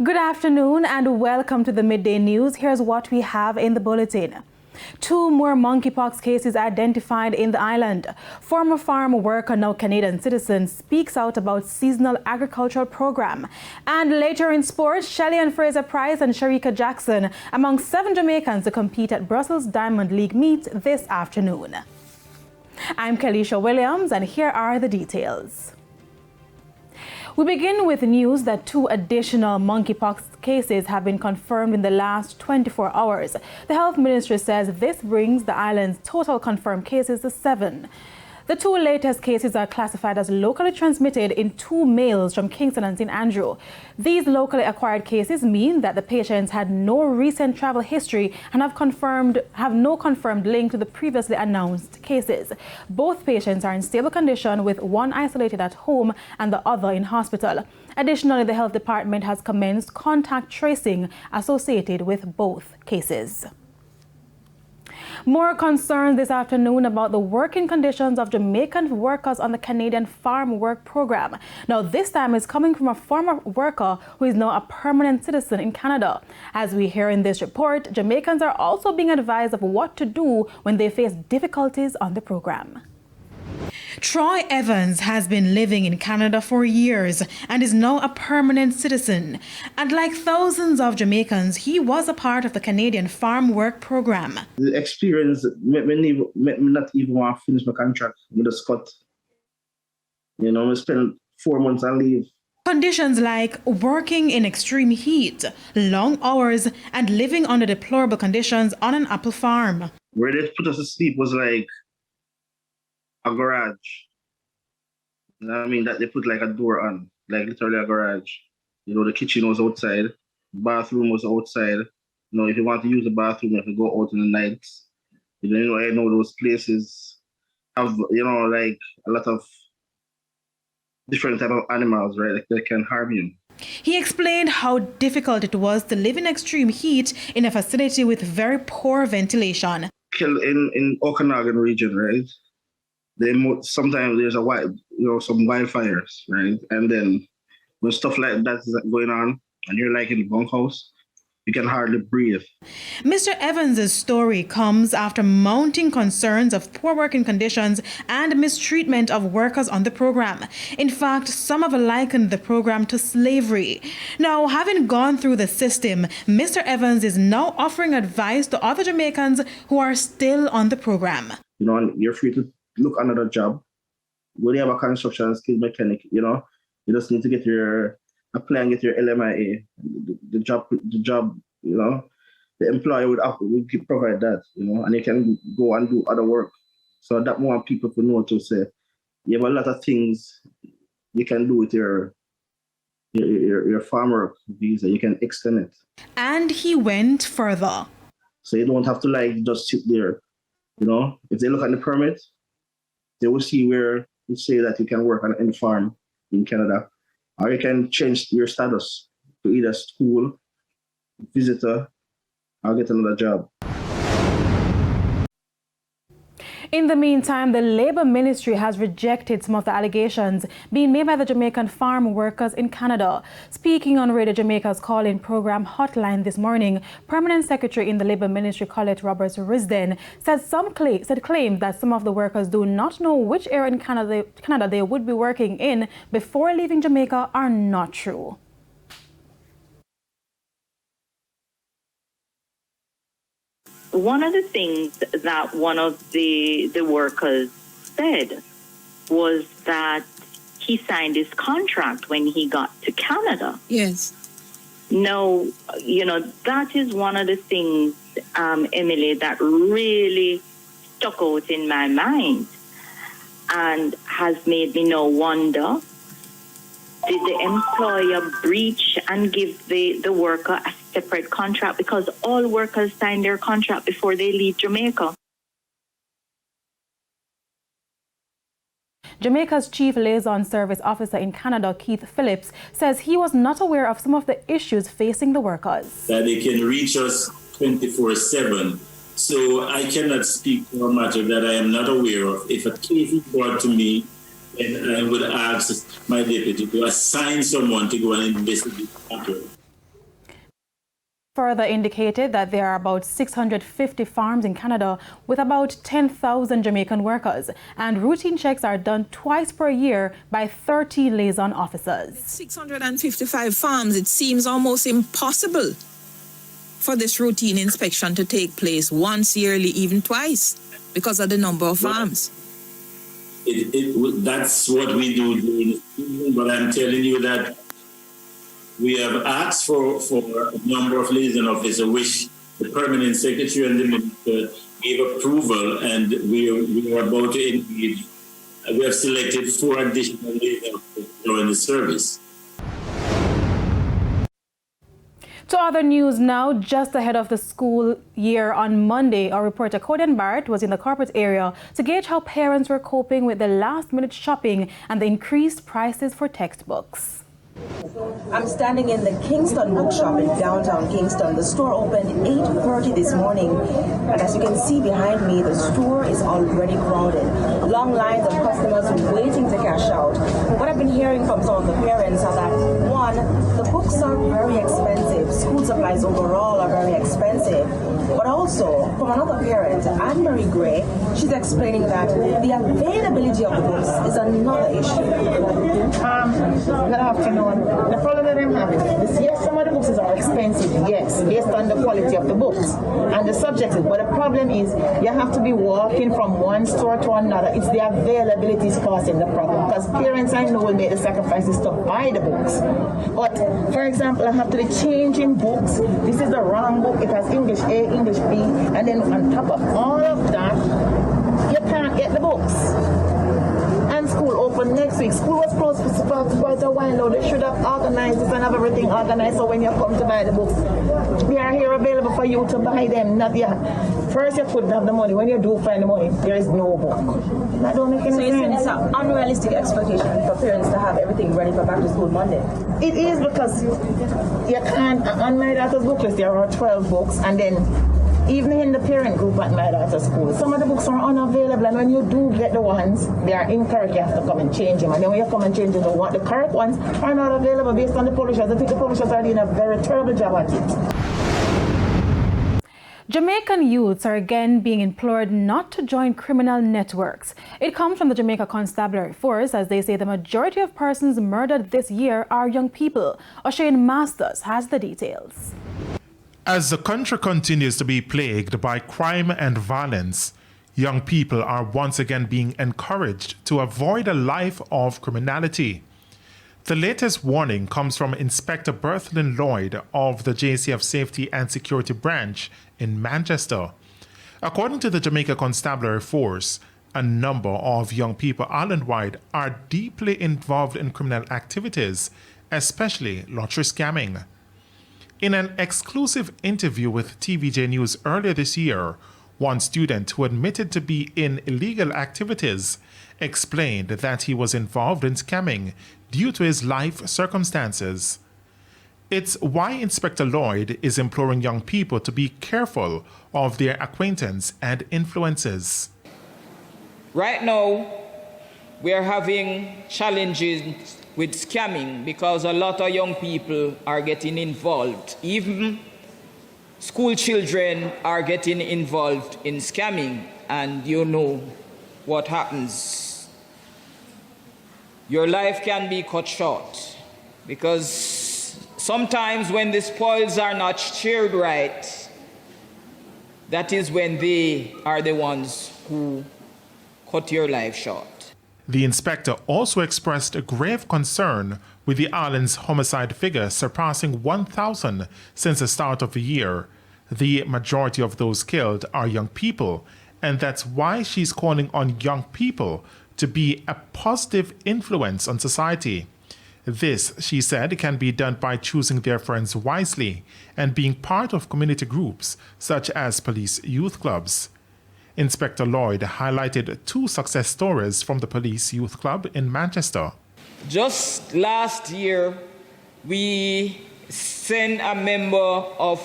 Good afternoon and welcome to the Midday News. Here's what we have in the bulletin. 2 more monkeypox cases identified in the island. Former farm worker, now Canadian citizen, speaks out about seasonal agricultural program. And later in sports, Shelley and Fraser Price and Sharika Jackson among 7 Jamaicans to compete at Brussels Diamond League meet this afternoon. I'm Kelisha Williams and here are the details. We begin with news that 2 additional monkeypox cases have been confirmed in the last 24 hours. The health ministry says this brings the island's total confirmed cases to 7. The 2 latest cases are classified as locally transmitted in 2 males from Kingston and St. Andrew. These locally acquired cases mean that the patients had no recent travel history and have no confirmed link to the previously announced cases. Both patients are in stable condition, with one isolated at home and the other in hospital. Additionally, the health department has commenced contact tracing associated with both cases. More concerns this afternoon about the working conditions of Jamaican workers on the Canadian Farm Work Program. Now, this time is coming from a former worker who is now a permanent citizen in Canada. As we hear in this report, Jamaicans are also being advised of what to do when they face difficulties on the program. Troy Evans has been living in Canada for years and is now a permanent citizen. And like thousands of Jamaicans, he was a part of the Canadian Farm Work Program. The experience made me not even want to finish my contract with the Scott. You know, I spent 4 months on leave. Conditions like working in extreme heat, long hours, and living under deplorable conditions on an apple farm. Where they put us to sleep was like a garage. You know what I mean? That they put like a door on, like literally a garage. You know, the kitchen was outside, bathroom was outside. You know, if you want to use the bathroom, you have to go out in the night. I know those places have, like a lot of different type of animals, right? Like they can harm you. He explained how difficult it was to live in extreme heat in a facility with very poor ventilation. In Okanagan region, right? Sometimes there's some wildfires, right? And then when stuff like that is going on and you're like in the bunkhouse, you can hardly breathe. Mr. Evans' story comes after mounting concerns of poor working conditions and mistreatment of workers on the program. In fact, some have likened the program to slavery. Now, having gone through the system, Mr. Evans is now offering advice to other Jamaicans who are still on the program. And you're free to look another job. When you have a construction skill mechanic, you just need to apply and get your LMIA. The job, the employer would provide that, and you can go and do other work. So that more people to know to say, you have a lot of things you can do with your farm work visa. You can extend it. And he went further. So you don't have to just sit there. If they look at the permit, they will see where you say that you can work on any farm in Canada, or you can change your status to either school, visitor, or get another job. In the meantime, the Labour Ministry has rejected some of the allegations being made by the Jamaican farm workers in Canada. Speaking on Radio Jamaica's call-in program Hotline this morning, Permanent Secretary in the Labour Ministry, Colette Roberts-Risden, said claims that some of the workers do not know which area in Canada they would be working in before leaving Jamaica are not true. One of the things that one of the workers said was that he signed his contract when he got to Canada. Yes. No, that is one of the things, Emily, that really stuck out in my mind and has made me now wonder, did the employer breach and give the worker a separate contract? Because all workers sign their contract before they leave Jamaica. Jamaica's Chief Liaison Service Officer in Canada, Keith Phillips, says he was not aware of some of the issues facing the workers. That they can reach us 24/7. So I cannot speak to a matter that I am not aware of. If a case is brought to me, then I would ask my deputy to assign someone to go and investigate the matter. further indicated that there are about 650 farms in Canada with about 10,000 Jamaican workers, and routine checks are done twice per year by 30 liaison officers. 655 farms, it seems almost impossible for this routine inspection to take place once yearly, even twice, because of the number of farms. That's what we do during the season, but I'm telling you that we have asked for a number of liaison officers, which the permanent secretary and the minister gave approval, and we are about to engage. We have selected 4 additional liaison officers to join the service. To other news now, just ahead of the school year on Monday, our reporter Codian Barrett was in the corporate area to gauge how parents were coping with the last-minute shopping and the increased prices for textbooks. I'm standing in the Kingston bookshop in downtown Kingston. The store opened 8:30 this morning, and as you can see behind me, the store is already crowded. Long lines of customers waiting to cash out. What I've been hearing from some of the parents are that, one, the books are very expensive. School supplies overall are very expensive. But also, from another parent, Anne-Marie Gray, she's explaining that the availability of the books is another issue. Good afternoon. The problem that I'm having is, yes, some of the books are expensive, yes, based on the quality of the books and the subjects. But the problem is, you have to be walking from one store to another. It's the availability is causing the problem, because parents, I know, will make the sacrifices to buy the books. But, for example, I have to be changing books. This is the wrong book. It has English A, English B, and then on top of all of that, you can't get the books. And school open next week. School was closed for quite a while now. They should have organized this and have everything organized, so when you come to buy the books, they are here available for you to buy them. Not yet. First you couldn't have the money. When you do find the money, there is no book. That don't make any sense. It's an unrealistic expectation for parents to have everything ready for back to school Monday. It is, because you can't, on my daughter's book list there are 12 books, and then even in the parent group at my daughter's school, some of the books are unavailable, and when you do get the ones, they are incorrect. You have to come and change them, and then when you come and change them, the correct ones are not available based on the publishers. I think the publishers are doing a very terrible job at it. Jamaican youths are again being implored not to join criminal networks. It comes from the Jamaica Constabulary Force, as they say the majority of persons murdered this year are young people. O'Shane Masters has the details. As the country continues to be plagued by crime and violence, young people are once again being encouraged to avoid a life of criminality. The latest warning comes from Inspector Berthlyn Lloyd of the JCF Safety and Security Branch in Manchester. According to the Jamaica Constabulary Force, a number of young people island-wide are deeply involved in criminal activities, especially lottery scamming. In an exclusive interview with TVJ News earlier this year, one student who admitted to be in illegal activities explained that he was involved in scamming due to his life circumstances. It's why Inspector Lloyd is imploring young people to be careful of their acquaintance and influences. Right now, we are having challenges with scamming because a lot of young people are getting involved. Even school children are getting involved in scamming, and you know what happens. Your life can be cut short because sometimes when the spoils are not shared right, that is when they are the ones who cut your life short. The inspector also expressed a grave concern with the island's homicide figure surpassing 1,000 since the start of the year. The majority of those killed are young people, and that's why she's calling on young people to be a positive influence on society. This, she said, can be done by choosing their friends wisely and being part of community groups such as police youth clubs. Inspector Lloyd highlighted 2 success stories from the Police Youth Club in Manchester. Just last year, we sent a member of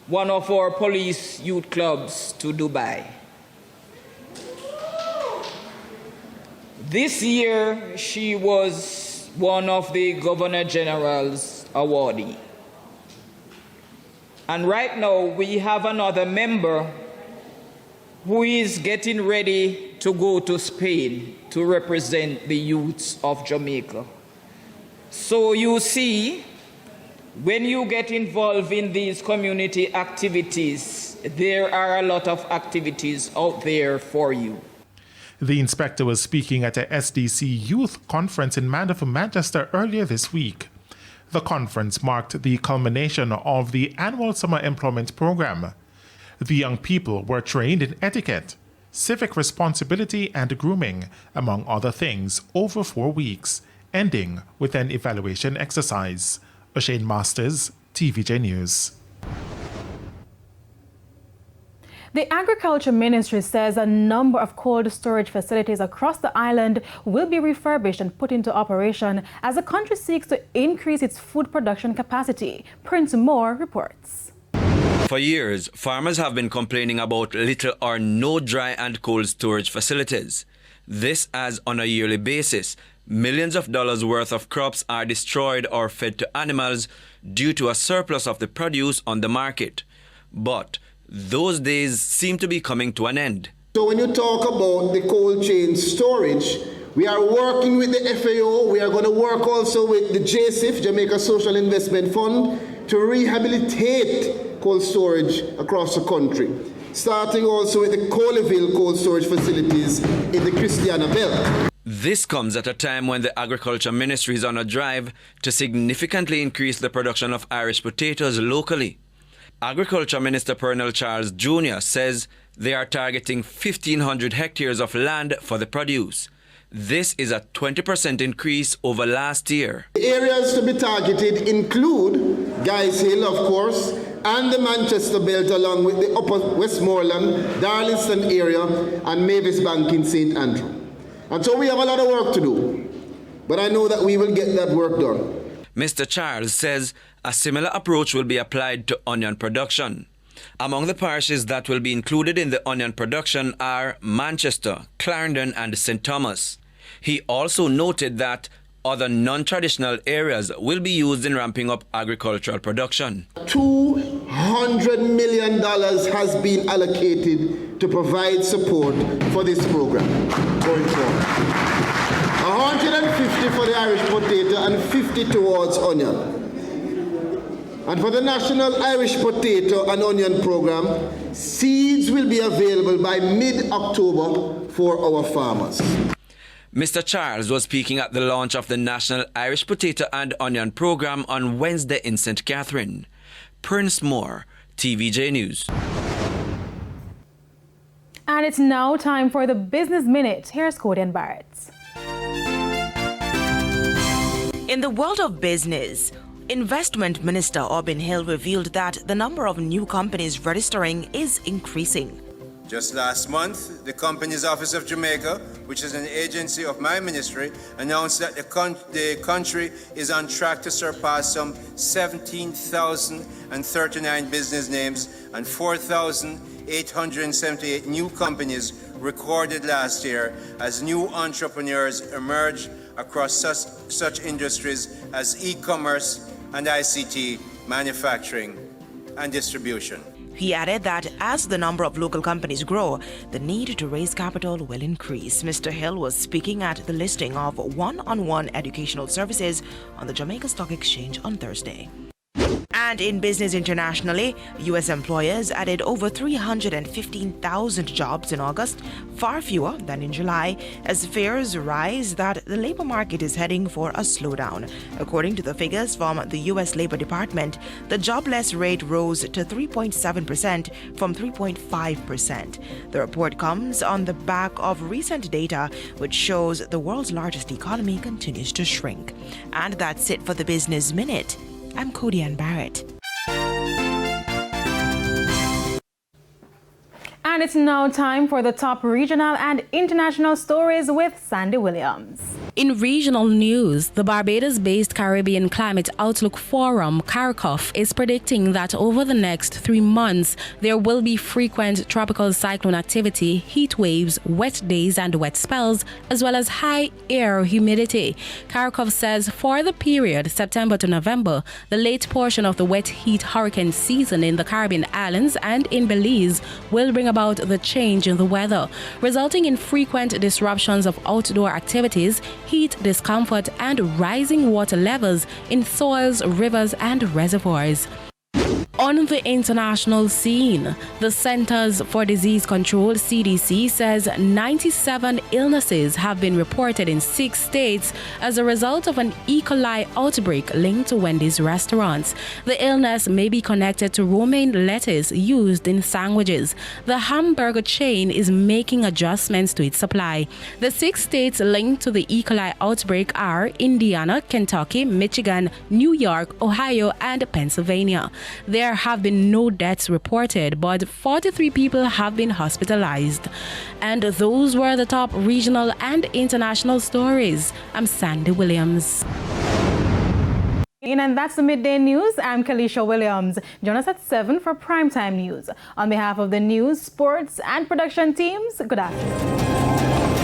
one of our police youth clubs to Dubai. This year, she was one of the Governor General's awardee. And right now, we have another member who is getting ready to go to Spain to represent the youths of Jamaica. So you see, when you get involved in these community activities, there are a lot of activities out there for you. The inspector was speaking at a SDC Youth Conference in Manchester earlier this week. The conference marked the culmination of the annual summer employment program. The young people were trained in etiquette, civic responsibility and grooming, among other things, over 4 weeks, ending with an evaluation exercise. O'Shane Masters, TVJ News. The Agriculture Ministry says a number of cold storage facilities across the island will be refurbished and put into operation as the country seeks to increase its food production capacity. Prince Moore reports. For years, farmers have been complaining about little or no dry and cold storage facilities. This as on a yearly basis, millions of dollars worth of crops are destroyed or fed to animals due to a surplus of the produce on the market. But those days seem to be coming to an end. So when you talk about the cold chain storage, we are working with the FAO. We are going to work also with the JSIF, Jamaica Social Investment Fund, to rehabilitate cold storage across the country, starting also with the Coleville cold storage facilities in the Christiana Belt. This comes at a time when the Agriculture Ministry is on a drive to significantly increase the production of Irish potatoes locally. Agriculture Minister Pernell Charles Jr. says they are targeting 1,500 hectares of land for the produce. This is a 20% increase over last year. The areas to be targeted include Guys Hill, of course, and the Manchester Belt, along with the Upper Westmoreland, Darlington area, and Mavis Bank in St. Andrew. And so we have a lot of work to do, but I know that we will get that work done. Mr. Charles says a similar approach will be applied to onion production. Among the parishes that will be included in the onion production are Manchester, Clarendon, and St. Thomas. He also noted that other non-traditional areas will be used in ramping up agricultural production. $200 million has been allocated to provide support for this program going forward. 150 for the Irish potato and 50 towards onion. And for the National Irish Potato and Onion Program, seeds will be available by mid-October for our farmers. Mr. Charles was speaking at the launch of the National Irish Potato and Onion Program on Wednesday in St. Catherine. Prince Moore, TVJ News. And it's now time for the Business Minute. Here's Cody and Barrett. In the world of business, Investment Minister Obin Hill revealed that the number of new companies registering is increasing. Just last month, the Companies Office of Jamaica, which is an agency of my ministry, announced that the country is on track to surpass some 17,039 business names and 4,878 new companies recorded last year as new entrepreneurs emerge across such industries as e-commerce and ICT, manufacturing and distribution. He added that as the number of local companies grow, the need to raise capital will increase. Mr. Hill was speaking at the listing of one-on-one educational services on the Jamaica Stock Exchange on Thursday. And in business internationally, U.S. employers added over 315,000 jobs in August, far fewer than in July, as fears rise that the labor market is heading for a slowdown. According to the figures from the U.S. Labor Department, the jobless rate rose to 3.7% from 3.5%. The report comes on the back of recent data which shows the world's largest economy continues to shrink. And that's it for the Business Minute. I'm Cody Ann Barrett. And And it's now time for the top regional and international stories with Sandy Williams. In regional news, the Barbados-based Caribbean Climate Outlook Forum, CARICOF, is predicting that over the next 3 months, there will be frequent tropical cyclone activity, heat waves, wet days and wet spells, as well as high air humidity. CARICOF says for the period September to November, the late portion of the wet heat hurricane season in the Caribbean islands and in Belize will bring about the change in the weather, resulting in frequent disruptions of outdoor activities, heat discomfort, and rising water levels in soils, rivers, and reservoirs. On the international scene, the Centers for Disease Control, CDC, says 97 illnesses have been reported in 6 states as a result of an E. coli outbreak linked to Wendy's restaurants. The illness may be connected to romaine lettuce used in sandwiches. The hamburger chain is making adjustments to its supply. The 6 states linked to the E. coli outbreak are Indiana, Kentucky, Michigan, New York, Ohio, and Pennsylvania. There have been no deaths reported, but 43 people have been hospitalized. And those were the top regional and international stories. I'm Sandy Williams. And that's the Midday News. I'm Kalisha Williams. Join us at 7 for Primetime News. On behalf of the news, sports, and production teams, good afternoon.